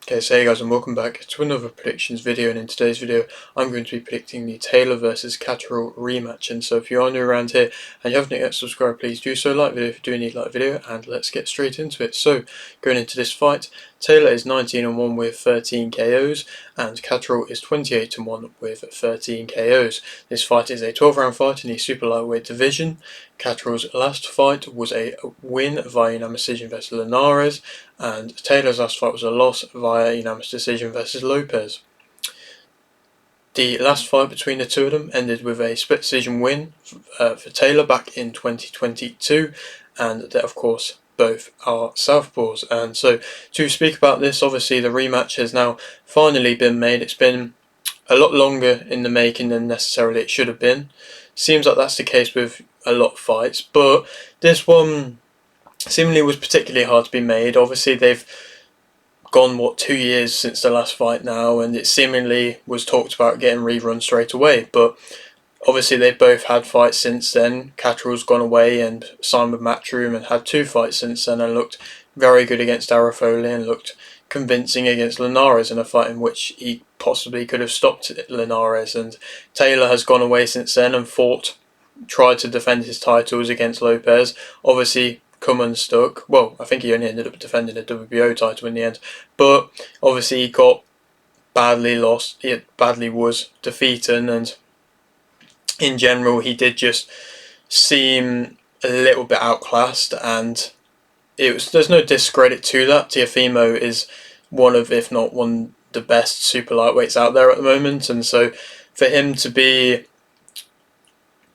Okay, so hey guys, and welcome back to another predictions video, and in today's video I'm going to be predicting the Taylor versus Catterall rematch. And so if you are new around here and you haven't yet subscribed, please do so. Like the video if you do need like the video, and let's get straight into it. So going into this fight, Taylor is 19-1 with 13 KOs and Catterall is 28-1 with 13 KOs. This fight is a 12-round fight in the super lightweight division. Catterall's last fight was a win via unanimous decision versus Linares, and Taylor's last fight was a loss via unanimous decision versus Lopez. The last fight between the two of them ended with a split decision win for Taylor back in 2022, and that of course both are southpaws. And so to speak about this, obviously the rematch has now finally been made. It's been a lot longer in the making than necessarily it should have been. Seems like that's the case with a lot of fights, but this one seemingly was particularly hard to be made. Obviously they've gone 2 years since the last fight now, and it seemingly was talked about getting rerun straight away, but obviously they've both had fights since then. Catterall's gone away and signed with Matchroom and had 2 fights since then and looked very good against Arafoli and looked convincing against Linares in a fight in which he possibly could have stopped Linares. And Taylor has gone away since then and tried to defend his titles against Lopez. Obviously come unstuck. Well, I think he only ended up defending the WBO title in the end, but obviously he got badly lost. He badly was defeated, and in general he did just seem a little bit outclassed, and there's no discredit to that. Teofimo is one of, if not one, the best super lightweights out there at the moment, and so for him to be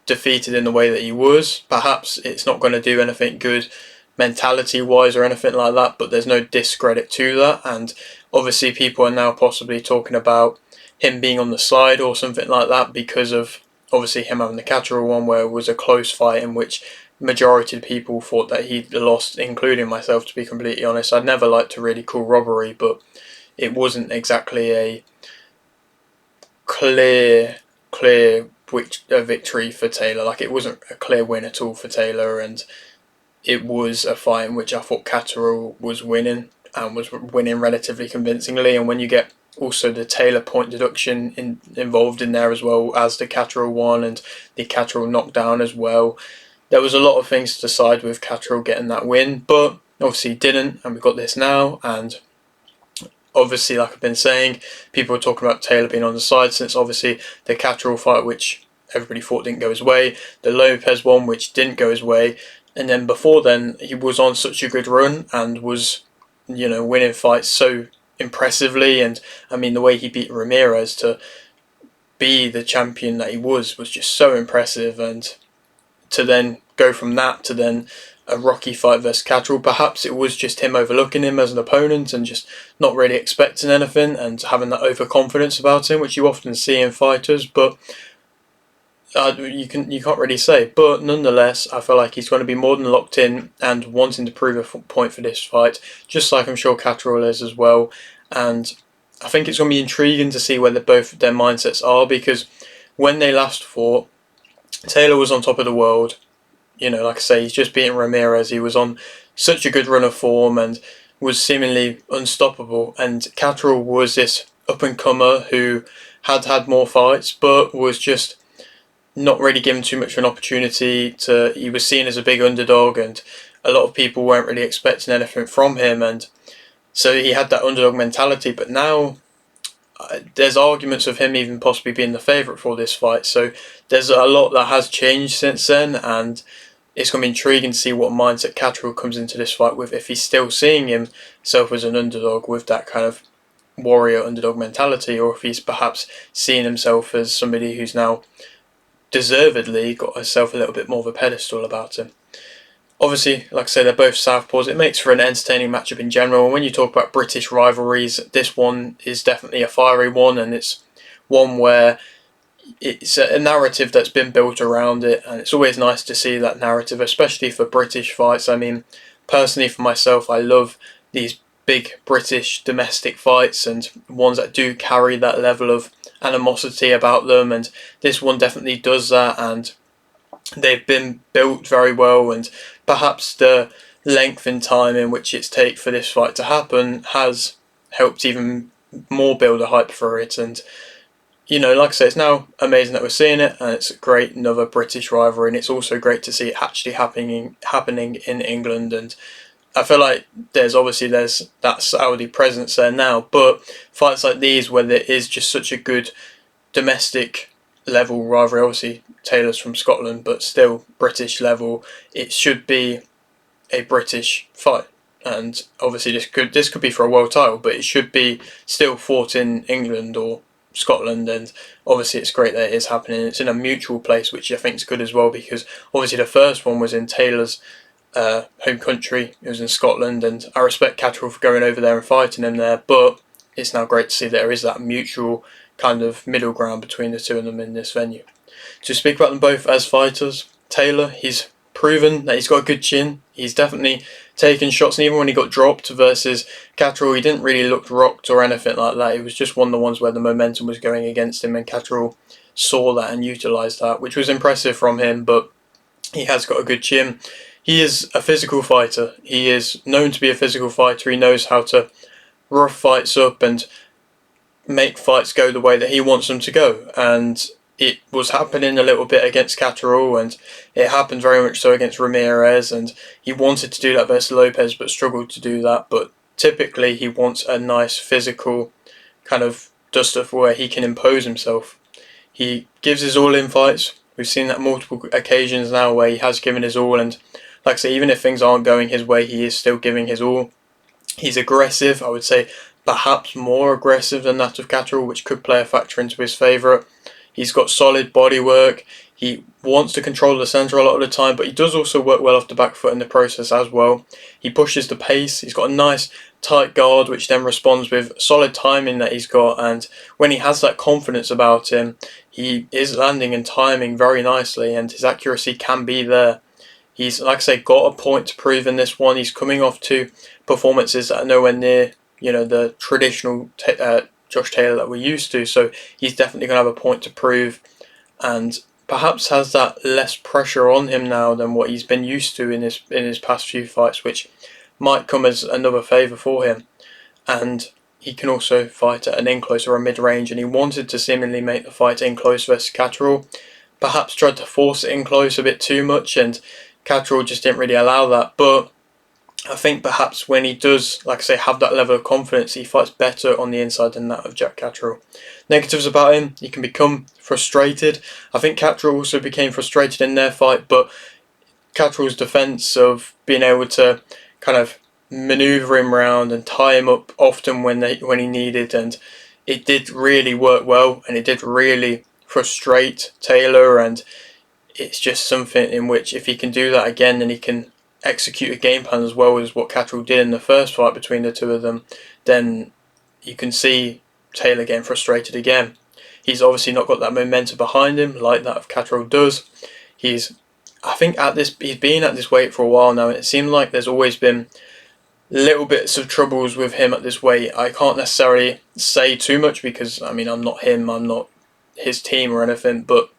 defeated in the way that he was, perhaps it's not going to do anything good mentality wise or anything like that, but there's no discredit to that. And obviously people are now possibly talking about him being on the side or something like that because of obviously him having the Catterall one, where it was a close fight in which majority of people thought that he'd lost, including myself, to be completely honest. I'd never like to really call robbery, but it wasn't exactly a clear victory for Taylor. Like, it wasn't a clear win at all for Taylor, and it was a fight in which I thought Catterall was winning, and was winning relatively convincingly. And when you get also the Taylor point deduction involved in there, as well as the Catterall one and the Catterall knockdown as well, there was a lot of things to decide with Catterall getting that win, but obviously he didn't, and we've got this now. And obviously, like I've been saying, people are talking about Taylor being on the side since obviously the Catterall fight, which everybody thought didn't go his way, the Lopez one, which didn't go his way, and then before then he was on such a good run and was, winning fights so impressively. And I mean, the way he beat Ramirez to be the champion that he was just so impressive. And to then go from that to then a rocky fight versus Catterall, perhaps it was just him overlooking him as an opponent and just not really expecting anything and having that overconfidence about him, which you often see in fighters, but you can't really say. But nonetheless, I feel like he's going to be more than locked in and wanting to prove a point for this fight, just like I'm sure Catterall is as well. And I think it's going to be intriguing to see where both their mindsets are, because when they last fought, Taylor was on top of the world. Like I say, he's just beaten Ramirez. He was on such a good run of form and was seemingly unstoppable. And Catterall was this up-and-comer who had more fights, but was just not really given too much of an opportunity. He was seen as a big underdog, and a lot of people weren't really expecting anything from him. And so he had that underdog mentality. But now there's arguments of him even possibly being the favourite for this fight. So there's a lot that has changed since then, and it's going to be intriguing to see what mindset Catterall comes into this fight with, if he's still seeing himself as an underdog with that kind of warrior underdog mentality, or if he's perhaps seeing himself as somebody who's now deservedly got himself a little bit more of a pedestal about him. Obviously, like I say, they're both southpaws. It makes for an entertaining matchup in general. And when you talk about British rivalries, this one is definitely a fiery one, and it's one where it's a narrative that's been built around it, and it's always nice to see that narrative, especially for British fights. I mean, personally for myself, I love these big British domestic fights and ones that do carry that level of animosity about them, and this one definitely does that, and they've been built very well. And perhaps the length in time in which it's take for this fight to happen has helped even more build a hype for it. And like I say, it's now amazing that we're seeing it, and it's a great another British rivalry, and it's also great to see it actually happening in England. And I feel like there's that Saudi presence there now, but fights like these where there is just such a good domestic level rivalry, obviously Taylor's from Scotland, but still British level, it should be a British fight. And obviously this could be for a world title, but it should be still fought in England or Scotland. And obviously it's great that it is happening. It's in a mutual place, which I think is good as well, because obviously the first one was in Taylor's home country. It was in Scotland, and I respect Catterall for going over there and fighting him there, but it's now great to see that there is that mutual kind of middle ground between the two of them in this venue. To speak about them both as fighters, Taylor, he's proven that he's got a good chin. He's definitely taken shots, and even when he got dropped versus Catterall, he didn't really look rocked or anything like that. It was just one of the ones where the momentum was going against him, and Catterall saw that and utilised that, which was impressive from him, but he has got a good chin. He is a physical fighter. He is known to be a physical fighter. He knows how to rough fights up and make fights go the way that he wants them to go. And it was happening a little bit against Catterall, and it happened very much so against Ramirez, and he wanted to do that versus Lopez but struggled to do that. But typically he wants a nice physical kind of dust-off where he can impose himself. He gives his all in fights. We've seen that multiple occasions now where he has given his all, and like I say, even if things aren't going his way, he is still giving his all. He's aggressive, I would say perhaps more aggressive than that of Catterall, which could play a factor into his favour. He's got solid body work. He wants to control the centre a lot of the time, but he does also work well off the back foot in the process as well. He pushes the pace. He's got a nice tight guard, which then responds with solid timing that he's got. And when he has that confidence about him, he is landing and timing very nicely, and his accuracy can be there. He's, like I say, got a point to prove in this one. He's coming off two performances that are nowhere near, the traditional Josh Taylor that we're used to. So he's definitely going to have a point to prove, and perhaps has that less pressure on him now than what he's been used to in his past few fights, which might come as another favour for him. And he can also fight at an in-close or a mid-range, and he wanted to seemingly make the fight in-close versus Catterall. Perhaps tried to force it in-close a bit too much, and Catterall just didn't really allow that. But I think perhaps when he does, like I say, have that level of confidence, he fights better on the inside than that of Jack Catterall. Negatives about him, he can become frustrated. I think Catterall also became frustrated in their fight, but Catterall's defence of being able to kind of manoeuvre him around and tie him up often when he needed, and it did really work well, and it did really frustrate Taylor, and it's just something in which if he can do that again, then he can execute a game plan as well as what Catterall did in the first fight between the two of them, then you can see Taylor getting frustrated again. He's obviously not got that momentum behind him like that of Catterall does. He's been at this weight for a while now, and it seems like there's always been little bits of troubles with him at this weight. I can't necessarily say too much because I'm not him, I'm not his team or anything, but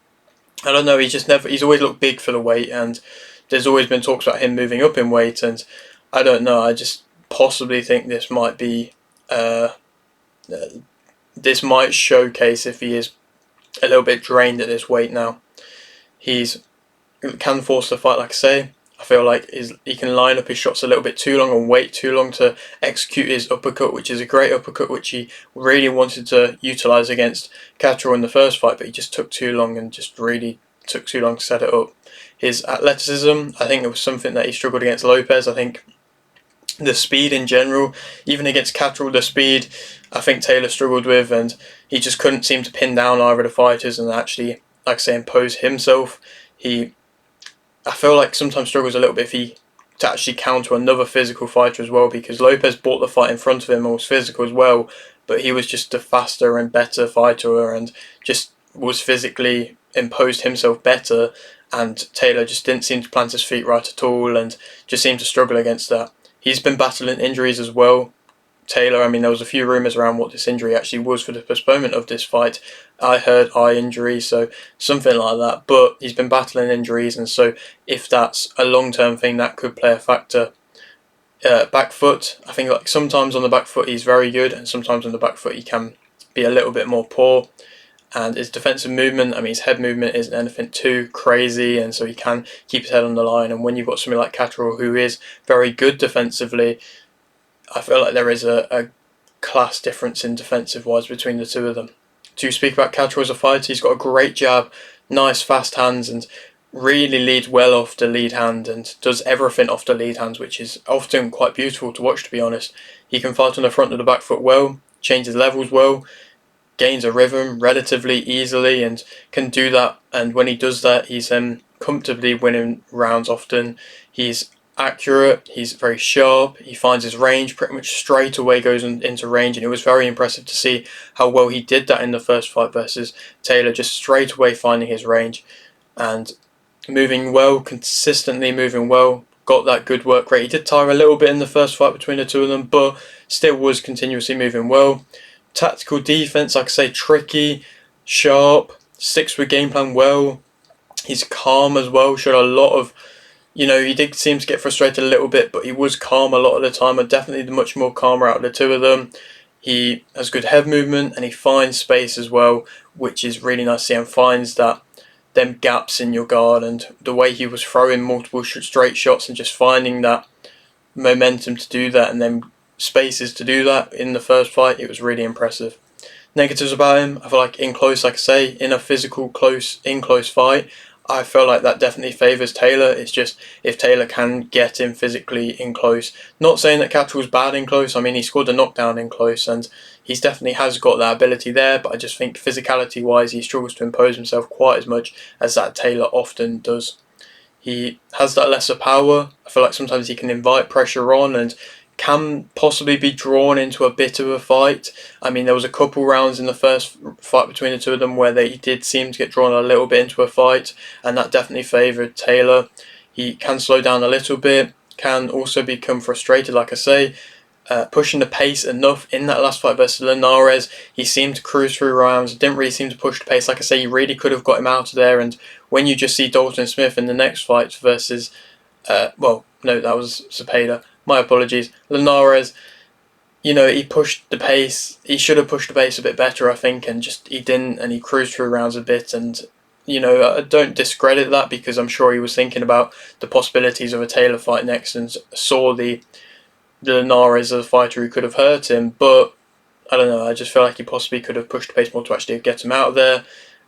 I don't know, he's always looked big for the weight, and there's always been talks about him moving up in weight, and I don't know, I just possibly think this might be this might showcase if he is a little bit drained at this weight now. He can force the fight, like I say. I feel like he can line up his shots a little bit too long and wait too long to execute his uppercut, which is a great uppercut, which he really wanted to utilise against Catterall in the first fight, but he just took too long and just really took too long to set it up. His athleticism, I think it was something that he struggled against Lopez. I think the speed in general, even against Catterall, the speed I think Taylor struggled with, and he just couldn't seem to pin down either of the fighters and actually, like I say, impose himself. I feel like sometimes struggles a little bit to actually counter another physical fighter as well, because Lopez brought the fight in front of him and was physical as well, but he was just a faster and better fighter and just was physically imposed himself better, and Taylor just didn't seem to plant his feet right at all and just seemed to struggle against that. He's been battling injuries as well. Taylor, there was a few rumours around what this injury actually was for the postponement of this fight. I heard eye injury, so something like that, but he's been battling injuries, and so if that's a long-term thing, that could play a factor back foot. I think like sometimes on the back foot he's very good, and sometimes on the back foot he can be a little bit more poor. And his defensive movement, I mean, his head movement isn't anything too crazy, and so he can keep his head on the line. And when you've got somebody like Catterall who is very good defensively, I feel like there is a class difference in defensive wise between the two of them. To speak about Catterall as a fighter, he's got a great jab, nice fast hands, and really leads well off the lead hand and does everything off the lead hands, which is often quite beautiful to watch, to be honest. He can fight on the front of the back foot well, changes levels well, gains a rhythm relatively easily, and can do that. And when he does that, he's comfortably winning rounds often. He's accurate, he's very sharp, he finds his range pretty much straight away, goes into range, and it was very impressive to see how well he did that in the first fight versus Taylor, just straight away finding his range and moving well, consistently moving well, got that good work rate. He did tire a little bit in the first fight between the two of them, but still was continuously moving well. Tactical defense, like I say, tricky, sharp, sticks with game plan well. He's calm as well, showed a lot of, he did seem to get frustrated a little bit, but he was calm a lot of the time, and definitely the much more calmer out of the two of them. He has good head movement, and he finds space as well, which is really nice to see, and finds that them gaps in your guard, and the way he was throwing multiple straight shots and just finding that momentum to do that and then spaces to do that in the first fight, it was really impressive. Negatives about him, I feel like in close, like I say, in a physical close fight, I feel like that definitely favours Taylor. It's just if Taylor can get him physically in close. Not saying that Catterall's bad in close. I mean, he scored a knockdown in close, and he's definitely has got that ability there. But I just think physicality-wise, he struggles to impose himself quite as much as that Taylor often does. He has that lesser power. I feel like sometimes he can invite pressure on and can possibly be drawn into a bit of a fight. I mean, there was a couple rounds in the first fight between the two of them where they did seem to get drawn a little bit into a fight, and that definitely favoured Taylor. He can slow down a little bit, can also become frustrated, like I say, pushing the pace enough in that last fight versus Linares. He seemed to cruise through rounds, didn't really seem to push the pace. Like I say, you really could have got him out of there, and when you just see Dalton Smith in the next fight versus, that was Cepeda. My apologies. Linares, he pushed the pace. He should have pushed the pace a bit better, I think, and he didn't, and he cruised through rounds a bit. And, I don't discredit that because I'm sure he was thinking about the possibilities of a Taylor fight next and saw the Linares as a fighter who could have hurt him. But, I don't know, I just feel like he possibly could have pushed the pace more to actually get him out of there.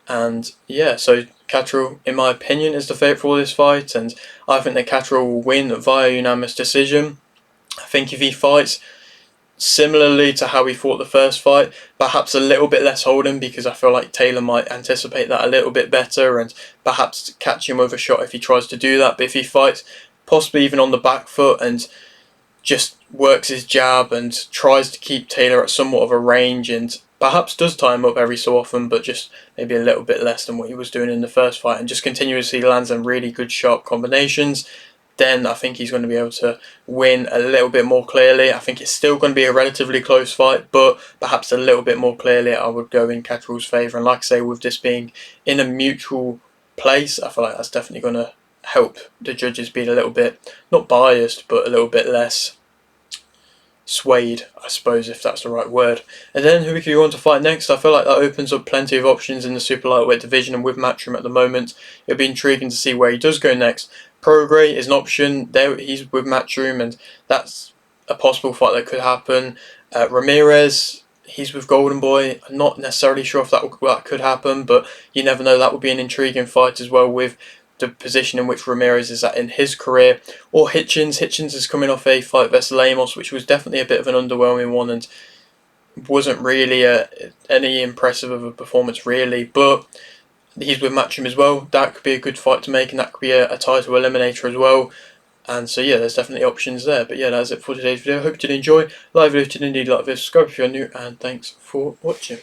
And, yeah, so Catterall, in my opinion, is the favourite for this fight, and I think that Catterall will win via unanimous decision. I think if he fights similarly to how he fought the first fight, perhaps a little bit less holding, because I feel like Taylor might anticipate that a little bit better and perhaps catch him with a shot if he tries to do that. But if he fights possibly even on the back foot and just works his jab and tries to keep Taylor at somewhat of a range and perhaps does tie him up every so often, but just maybe a little bit less than what he was doing in the first fight, and just continuously lands some really good sharp combinations, then I think he's going to be able to win a little bit more clearly. I think it's still going to be a relatively close fight, but perhaps a little bit more clearly I would go in Catterall's favour. And like I say, with this being in a mutual place, I feel like that's definitely going to help the judges be a little bit, not biased, but a little bit less swayed, I suppose, if that's the right word. And then who do you want to fight next? I feel like that opens up plenty of options in the super lightweight division, and with Matchroom at the moment, it'll be intriguing to see where he does go next. Prograis is an option. There, he's with Matchroom, and that's a possible fight that could happen. Ramirez, he's with Golden Boy. I'm not necessarily sure if that could happen, but you never know. That would be an intriguing fight as well, with the position in which Ramirez is at in his career. Or Hitchens. Hitchens is coming off a fight versus Lemos, which was definitely a bit of an underwhelming one and wasn't really any impressive of a performance really, but he's with Matchroom as well. That could be a good fight to make, and that could be a title eliminator as well. And so yeah, there's definitely options there. But yeah, that's it for today's video. Hope you did enjoy. Like the video if you did indeed, like this, subscribe if you're new, and thanks for watching.